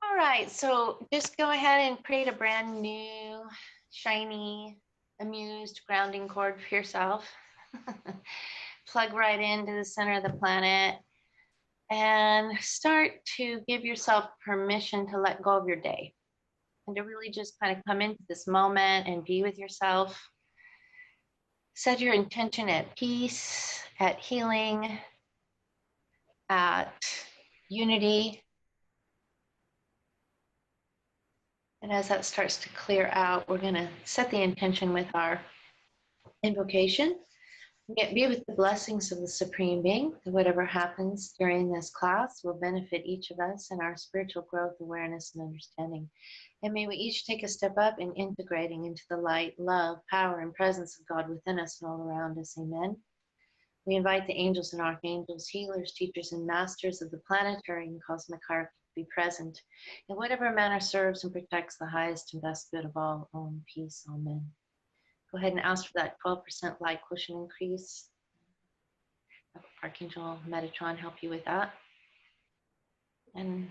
All right, so just go ahead and create a brand new, shiny, amused grounding cord for yourself. Plug right into the center of the planet and start to give yourself permission to let go of your day and to really just kind of come into this moment and be with yourself. Set your intention at peace, at healing, at unity. And as that starts to clear out, we're going to set the intention with our invocation. Be with the blessings of the Supreme Being, that whatever happens during this class will benefit each of us in our spiritual growth, awareness, and understanding. And may we each take a step up in integrating into the light, love, power, and presence of God within us and all around us. Amen. We invite the angels and archangels, healers, teachers, and masters of the planetary and cosmic hierarchy to be present in whatever manner serves and protects the highest and best good of all. Om, peace, amen. Go ahead and ask for that 12% light quotient increase. Have Archangel Metatron help you with that. And you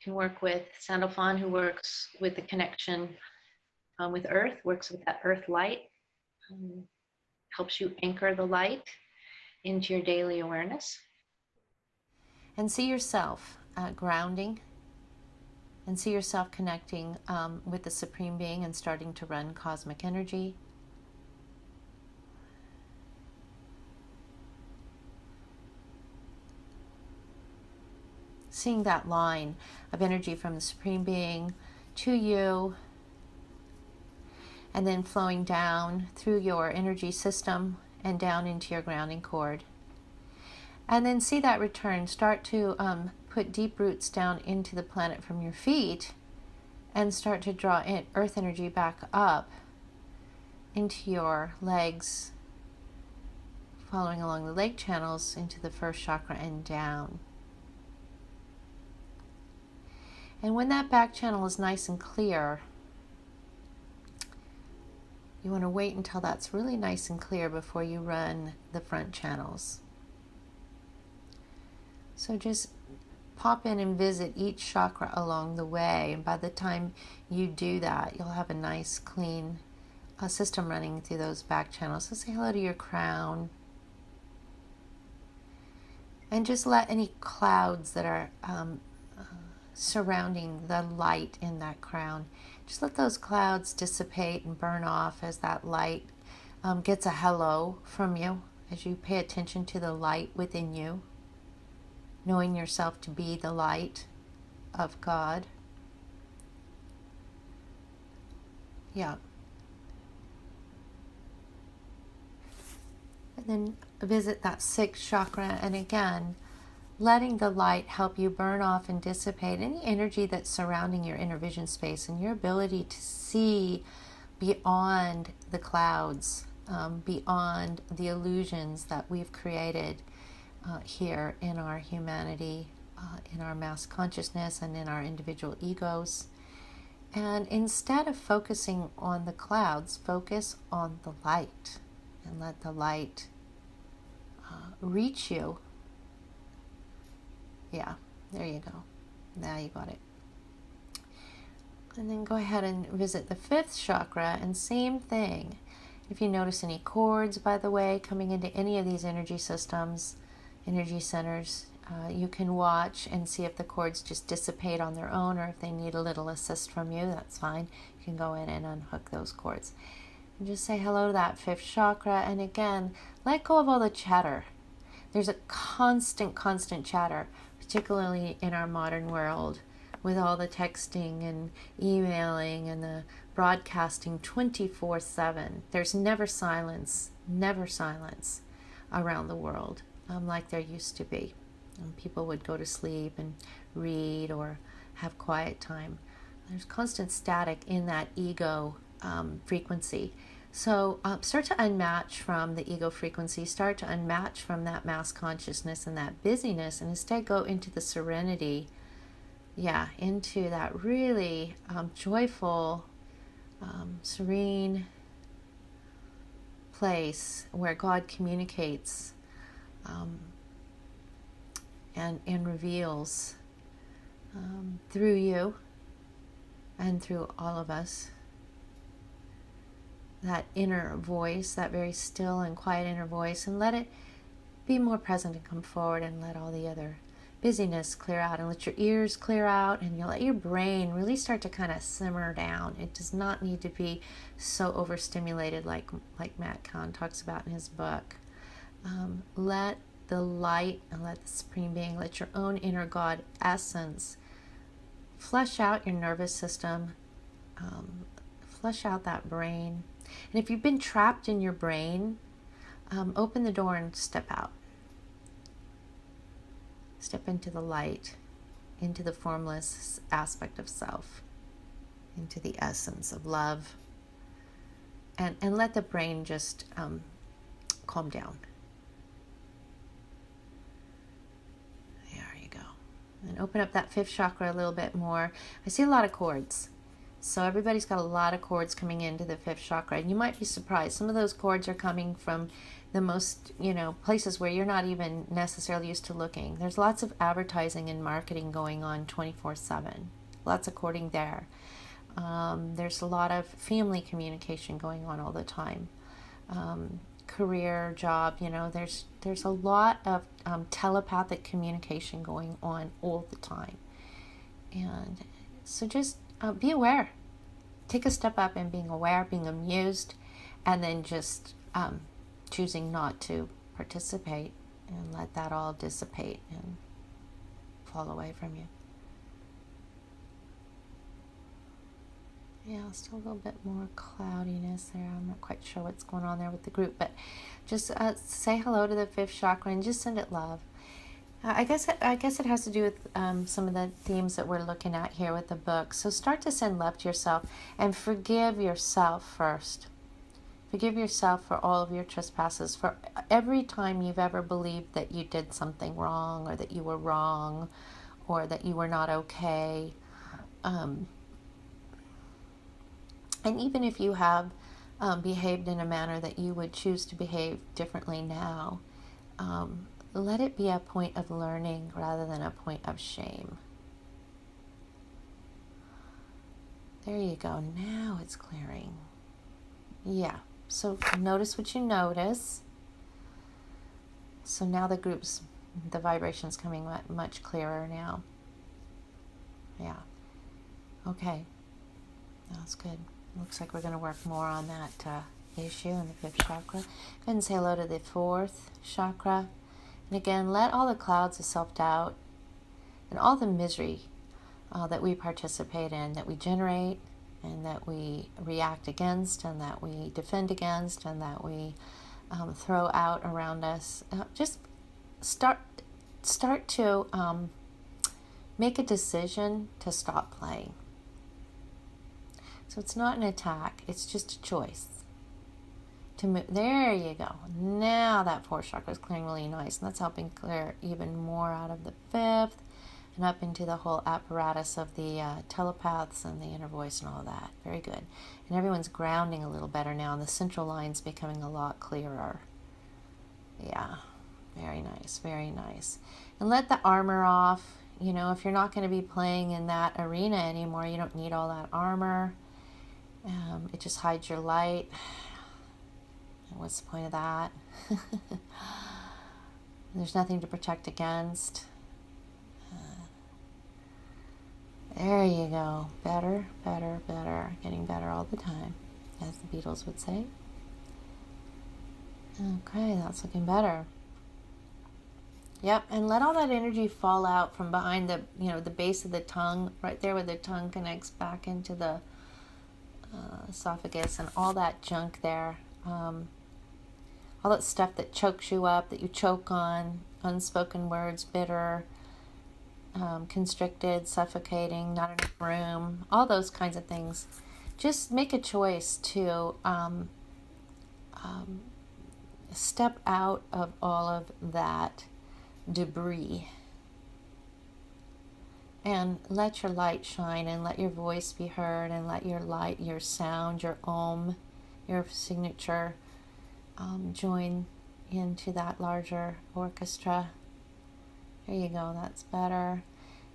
can work with Sandalphon, who works with the connection with Earth, works with that Earth light, helps you anchor the light into your daily awareness. And see yourself grounding, and see yourself connecting with the Supreme Being and starting to run cosmic energy. Seeing that line of energy from the Supreme Being to you, and then flowing down through your energy system and down into your grounding cord. And then see that return. Start to put deep roots down into the planet from your feet and start to draw in earth energy back up into your legs, following along the leg channels into the first chakra and down. And when that back channel is nice and clear, you want to wait until that's really nice and clear before you run the front channels. So just pop in and visit each chakra along the way. And by the time you do that, you'll have a nice, clean system running through those back channels. So say hello to your crown. And just let any clouds that are surrounding the light in that crown, just let those clouds dissipate and burn off as that light gets a hello from you, as you pay attention to the light within you, knowing yourself to be the light of God. Yeah. And then visit that sixth chakra, and again, letting the light help you burn off and dissipate any energy that's surrounding your inner vision space and your ability to see beyond the clouds, beyond the illusions that we've created here in our humanity, in our mass consciousness, and in our individual egos. And instead of focusing on the clouds, focus on the light and let the light reach you. Yeah, there you go. Now you got it. And then go ahead and visit the fifth chakra, and same thing. If you notice any cords, by the way, coming into any of these energy systems, energy centers, you can watch and see if the cords just dissipate on their own, or if they need a little assist from you, that's fine. You can go in and unhook those cords. And just say hello to that fifth chakra, and again, let go of all the chatter. There's a constant chatter, particularly in our modern world, with all the texting and emailing and the broadcasting 24/7. There's never silence around the world like there used to be. People would go to sleep and read or have quiet time. There's constant static in that ego frequency. So start to unmatch from the ego frequency, start to unmatch from that mass consciousness and that busyness, and instead go into the serenity, into that really joyful, serene place where God communicates and reveals through you and through all of us. That inner voice, that very still and quiet inner voice, and let it be more present and come forward, and let all the other busyness clear out, and let your ears clear out, and you'll let your brain really start to kind of simmer down. It does not need to be so overstimulated like Myatt talks about in his book. Let the light and let the Supreme Being, let your own inner God essence flush out your nervous system, flush out that brain. And if you've been trapped in your brain, open the door and step out. Step into the light, into the formless aspect of self, into the essence of love, and let the brain just calm down. There you go. And open up that fifth chakra a little bit more. I see a lot of cords. So everybody's got a lot of cords coming into the fifth chakra, and you might be surprised. Some of those cords are coming from the most, places where you're not even necessarily used to looking. There's lots of advertising and marketing going on 24/7. Lots of cording there. There's a lot of family communication going on all the time. Career, job, there's a lot of telepathic communication going on all the time. And so just be aware. Take a step up in being aware, being amused, and then just choosing not to participate, and let that all dissipate and fall away from you. Yeah, still a little bit more cloudiness there. I'm not quite sure what's going on there with the group, but just say hello to the fifth chakra and just send it love. I guess it has to do with some of the themes that we're looking at here with the book. So start to send love to yourself and forgive yourself first. Forgive yourself for all of your trespasses, for every time you've ever believed that you did something wrong, or that you were wrong, or that you were not okay. And even if you have behaved in a manner that you would choose to behave differently now, let it be a point of learning rather than a point of shame. There you go. Now it's clearing. Yeah. So notice what you notice. So now the vibration's coming much clearer now. Yeah. Okay. That's good. Looks like we're going to work more on that issue in the fifth chakra. Go ahead and say hello to the fourth chakra. And again, let all the clouds of self-doubt and all the misery that we participate in, that we generate, and that we react against, and that we defend against, and that we throw out around us, just start to make a decision to stop playing. So it's not an attack, it's just a choice to move. There you go. Now that fourth chakra is clearing really nice, and that's helping clear even more out of the fifth and up into the whole apparatus of the telepaths and the inner voice and all that. Very good. And everyone's grounding a little better now, and the central line's becoming a lot clearer. Yeah, very nice, very nice. And let the armor off. If you're not going to be playing in that arena anymore, you don't need all that armor. It just hides your light. And what's the point of that? There's nothing to protect against. There you go. Better, better, better. Getting better all the time, as the Beatles would say. Okay, that's looking better. Yep, and let all that energy fall out from behind the base of the tongue, right there where the tongue connects back into the esophagus, and all that junk there. All that stuff that chokes you up, that you choke on, unspoken words, bitter, constricted, suffocating, not enough room, all those kinds of things. Just make a choice to step out of all of that debris and let your light shine, and let your voice be heard, and let your light, your sound, your om, your signature join into that larger orchestra. There you go, that's better.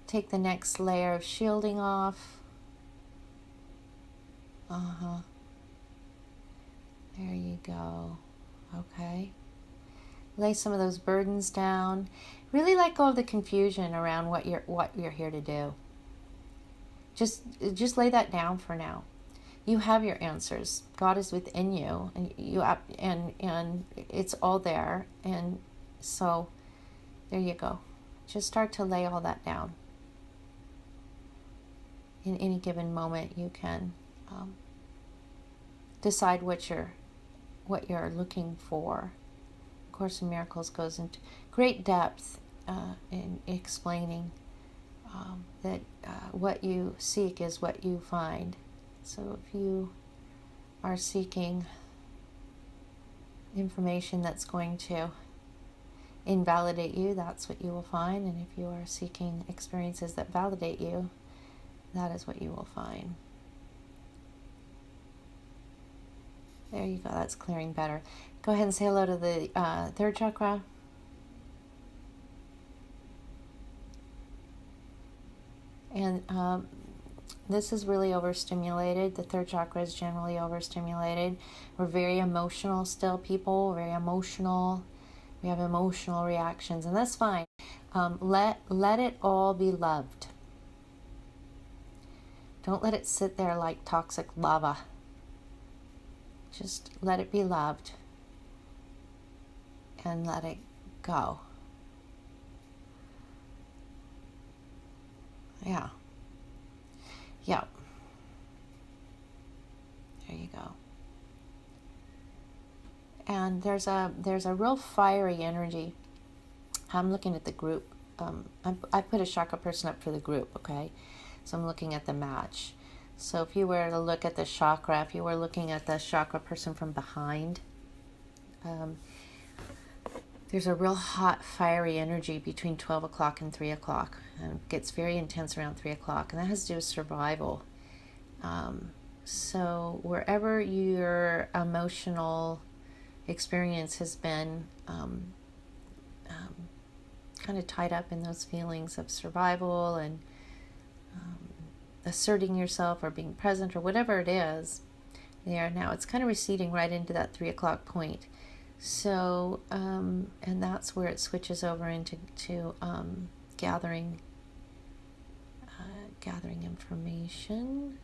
Take the next layer of shielding off. There you go. Okay. Lay some of those burdens down. Really let go of the confusion around what you're here to do. Just lay that down for now. You have your answers. God is within you, and it's all there. And so, there you go. Just start to lay all that down. In any given moment, you can decide what you're looking for. Course in Miracles goes into great depth in explaining that what you seek is what you find. So if you are seeking information that's going to invalidate you, that's what you will find. And if you are seeking experiences that validate you, that is what you will find. There you go. That's clearing better. Go ahead and say hello to the third chakra. And this is really overstimulated. The third chakra is generally overstimulated. We're very emotional still, people. Very emotional. We have emotional reactions, and that's fine. Let it all be loved. Don't let it sit there like toxic lava. Just let it be loved and let it go. Yeah. Yep. There you go. And there's a real fiery energy. I'm looking at the group. I put a chakra person up for the group, okay? So I'm looking at the match. So if you were to look at the chakra, if you were looking at the chakra person from behind, there's a real hot, fiery energy between 12 o'clock and 3 o'clock. And it gets very intense around 3 o'clock, and that has to do with survival. So wherever your emotional experience has been kind of tied up in those feelings of survival and asserting yourself or being present or whatever it is, there now it's kind of receding right into that 3 o'clock point. So and that's where it switches over into gathering information.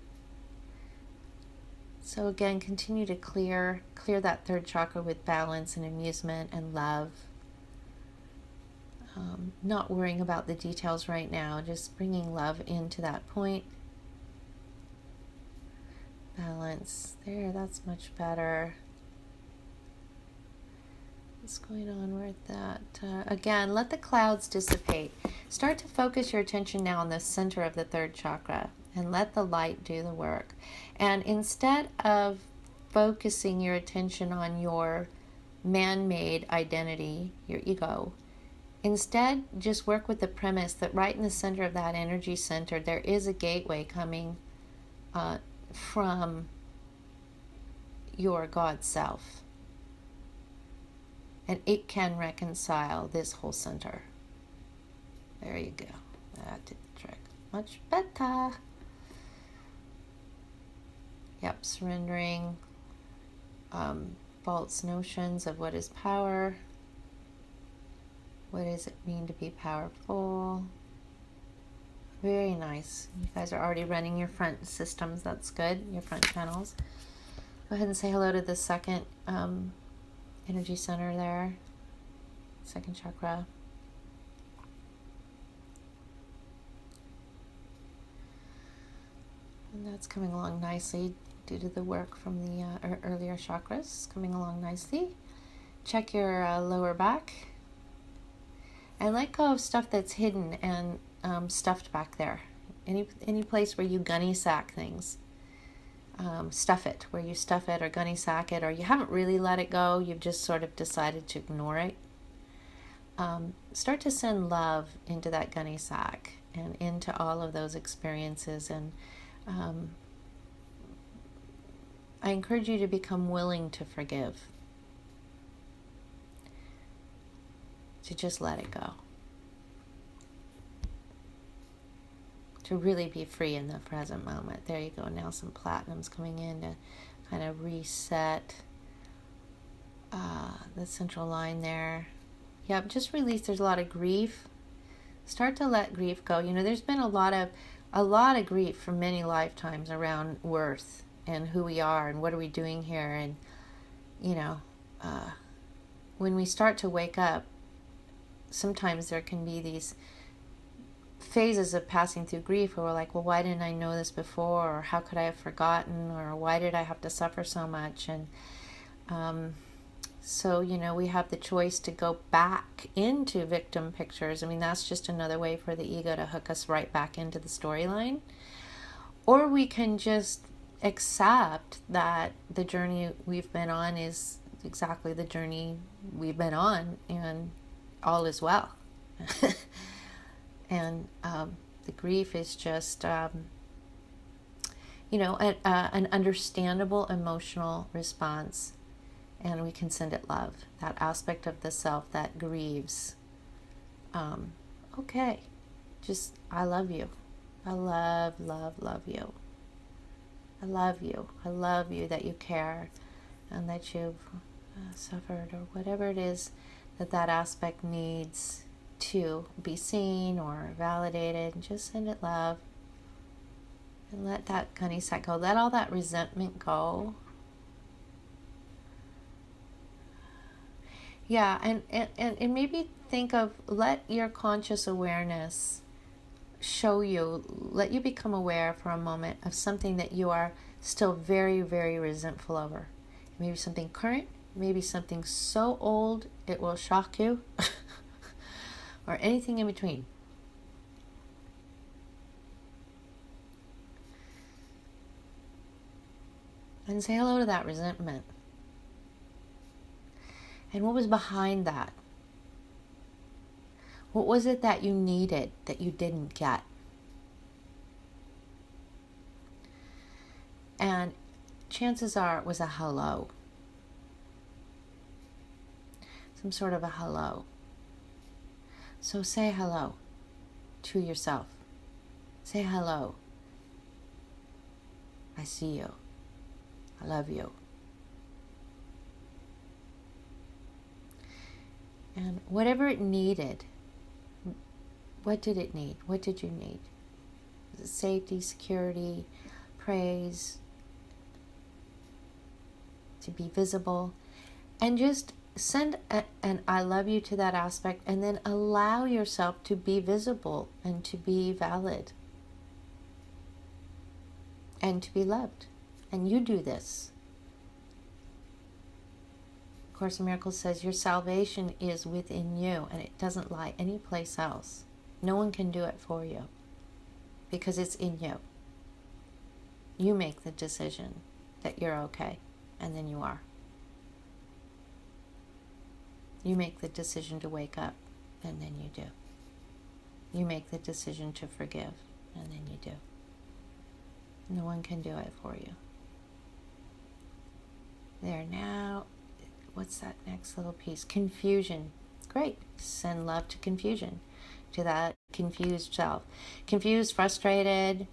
So again, continue to clear that third chakra with balance and amusement and love. Not worrying about the details right now, just bringing love into that point. Balance. There, that's much better. What's going on with that? Again, let the clouds dissipate. Start to focus your attention now on the center of the third chakra and let the light do the work. And instead of focusing your attention on your man-made identity, your ego, instead just work with the premise that right in the center of that energy center, there is a gateway coming from your God self. And it can reconcile this whole center. There you go. That did the trick. Much better. Yep, surrendering false notions of what is power. What does it mean to be powerful? Very nice. You guys are already running your front systems. That's good. Your front channels. Go ahead and say hello to the second energy center there. Second chakra. And that's coming along nicely due to the work from the earlier chakras. Coming along nicely. Check your lower back. And let go of stuff that's hidden and stuffed back there. Any place where you gunny sack things. Stuff it, where you stuff it or gunny sack it, or you haven't really let it go, you've just sort of decided to ignore it. Start to send love into that gunny sack and into all of those experiences. And I encourage you to become willing to forgive. To just let it go. to really be free in the present moment. There you go. Now some platinum's coming in to kind of reset the central line there. Yep, just release. There's a lot of grief. Start to let grief go. You know, there's been a lot of grief for many lifetimes around worth and who we are and what are we doing here. And, you know, when we start to wake up, sometimes there can be these phases of passing through grief where we're like, well, why didn't I know this before? Or how could I have forgotten? Or why did I have to suffer so much? And so, you know, we have the choice to go back into victim pictures. I mean, that's just another way for the ego to hook us right back into the storyline. Or we can just accept that the journey we've been on is exactly the journey we've been on, and all is well. And the grief is just, you know, an understandable emotional response. And we can send it love, that aspect of the self that grieves. Okay, just, I love you. I love you. I love you. I love you that you care and that you've suffered, or whatever it is that aspect needs to be seen or validated. And just send it love. And let that gunny sack go. Let all that resentment go. Yeah, and maybe think of, let your conscious awareness show you, let you become aware for a moment of something that you are still very, very resentful over. Maybe something current, maybe something so old it will shock you, or anything in between. And say hello to that resentment. And what was behind that? What was it that you needed that you didn't get? And chances are it was a hello. Some sort of a hello. So say hello to yourself. Say hello. I see you. I love you. And whatever it needed, what did it need? What did you need? Was it safety, security, praise, to be visible? And just send an I love you to that aspect, and then allow yourself to be visible and to be valid and to be loved. And you do this. Course in Miracles says your salvation is within you, and it doesn't lie anyplace else. No one can do it for you because it's in you. You make the decision that you're okay, and then you are. You make the decision to wake up, and then you do. You make the decision to forgive, and then you do. No one can do it for you. There now. What's that next little piece? Confusion. Great. Send love to confusion, to that confused self. Confused, frustrated.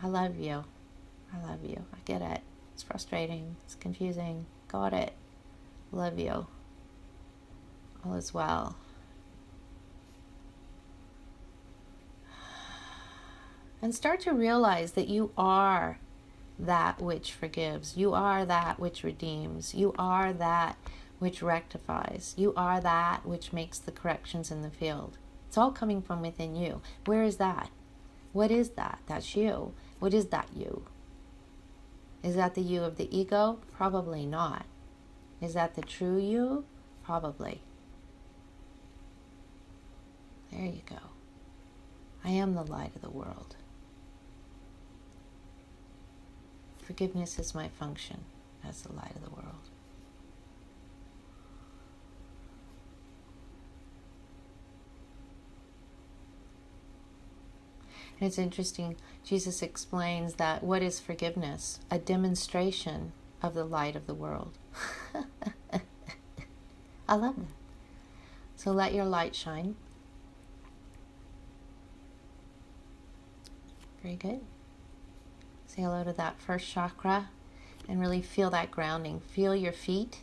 I love you. I love you. I get it. It's frustrating. It's confusing. Got it. Love you. All is well. And start to realize that you are that which forgives. You are that which redeems. You are that which rectifies. You are that which makes the corrections in the field. It's all coming from within you. Where is that? What is that? That's you. What is that you? Is that the you of the ego? Probably not. Is that the true you? Probably. There you go. I am the light of the world. Forgiveness is my function as the light of the world. And it's interesting, Jesus explains that what is forgiveness? A demonstration of the light of the world. I love that. So let your light shine. Very good. Say hello to that first chakra and really feel that grounding. Feel your feet.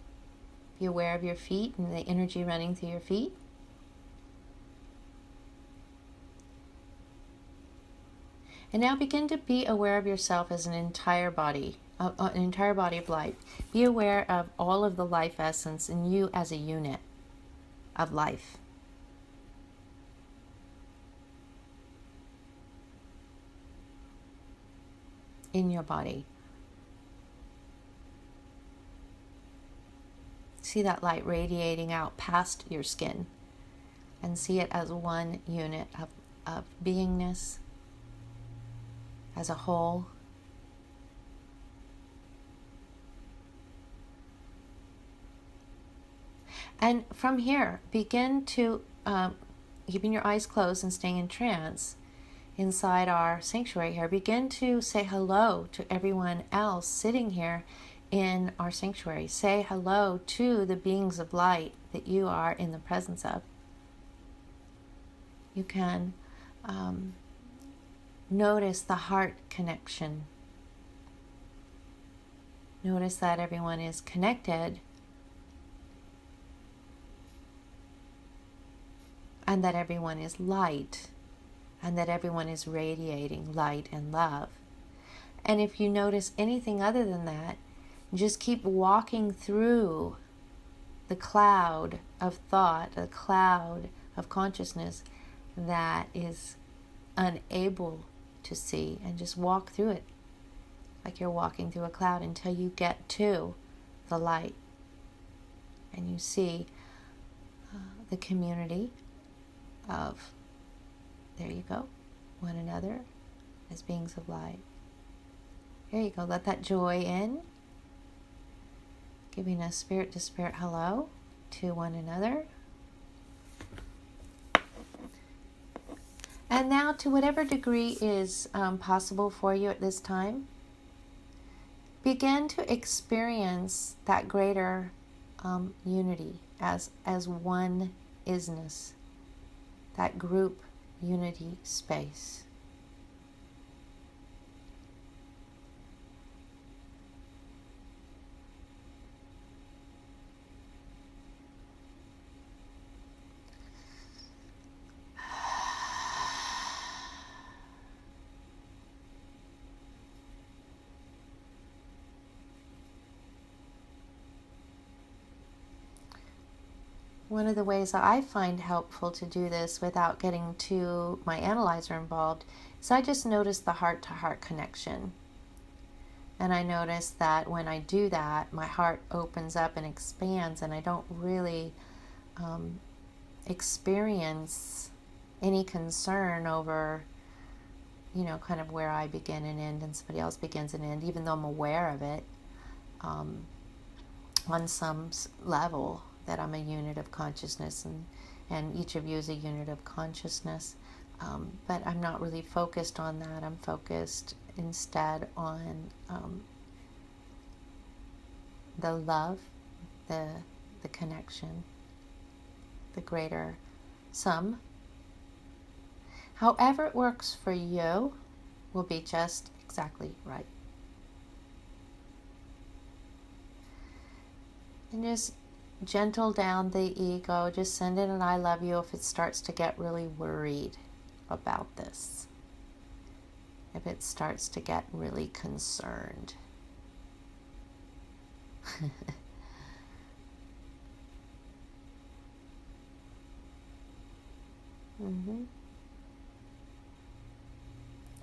Be aware of your feet and the energy running through your feet. And now begin to be aware of yourself as an entire body of light. Be aware of all of the life essence in you as a unit of life. In your body. See that light radiating out past your skin and see it as one unit of beingness as a whole. And from here, begin to, keeping your eyes closed and staying in trance inside our sanctuary here, begin to say hello to everyone else sitting here in our sanctuary. Say hello to the beings of light that you are in the presence of. You can notice the heart connection. Notice that everyone is connected and that everyone is light and that everyone is radiating light and love. And if you notice anything other than that, just keep walking through the cloud of thought, the cloud of consciousness that is unable to see, and just walk through it like you're walking through a cloud until you get to the light and you see the community of, there you go, one another as beings of light. There you go. Let that joy in, giving a spirit to spirit hello to one another. And now, to whatever degree is possible for you at this time, begin to experience that greater unity as one isness, that group unity space. One of the ways that I find helpful to do this without getting to my analyzer involved is I just notice the heart-to-heart connection. And I notice that when I do that, my heart opens up and expands, and I don't really experience any concern over, kind of where I begin and end and somebody else begins and end, even though I'm aware of it on some level, that I'm a unit of consciousness, and each of you is a unit of consciousness. But I'm not really focused on that. I'm focused instead on the love, the connection, the greater sum. However it works for you will be just exactly right. And just gentle down the ego. Just send in an I love you if it starts to get really worried about this. If it starts to get really concerned.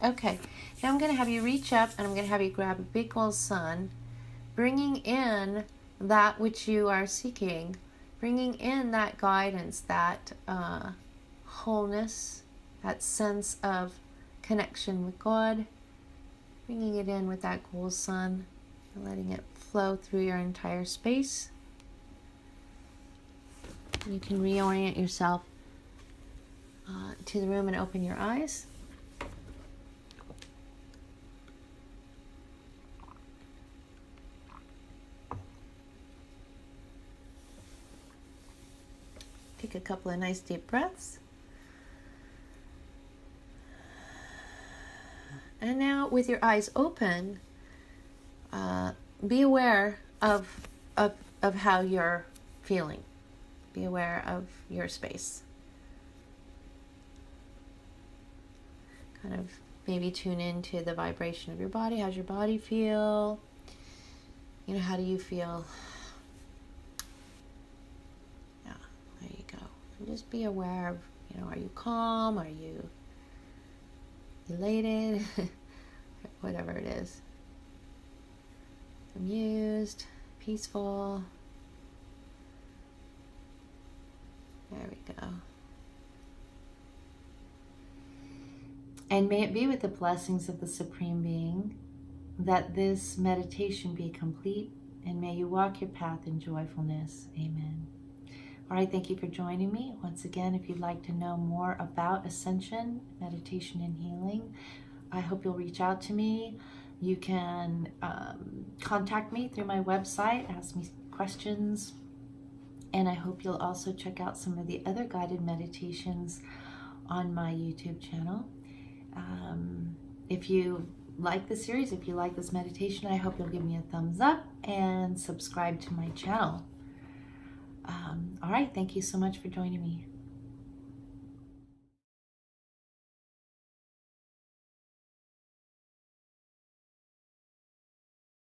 Okay, now I'm going to have you reach up and I'm going to have you grab a big old sun, bringing in that which you are seeking, bringing in that guidance, that wholeness, that sense of connection with God, bringing it in with that gold sun, and letting it flow through your entire space. You can reorient yourself to the room and open your eyes. Take a couple of nice deep breaths. And now with your eyes open, be aware of how you're feeling. Be aware of your space. Kind of maybe tune into the vibration of your body. How's your body feel? You know, how do you feel? Yeah, there you go. And just be aware of, you know, are you calm? Are you elated? Whatever it is. Amused, peaceful. There we go. And may it be with the blessings of the Supreme Being that this meditation be complete, and may you walk your path in joyfulness. Amen. All right, thank you for joining me. Once again, if you'd like to know more about Ascension, meditation, and healing, I hope you'll reach out to me. You can contact me through my website, ask me questions, and I hope you'll also check out some of the other guided meditations on my YouTube channel. If you like the series, if you like this meditation, I hope you'll give me a thumbs up and subscribe to my channel. All right, thank you so much for joining me.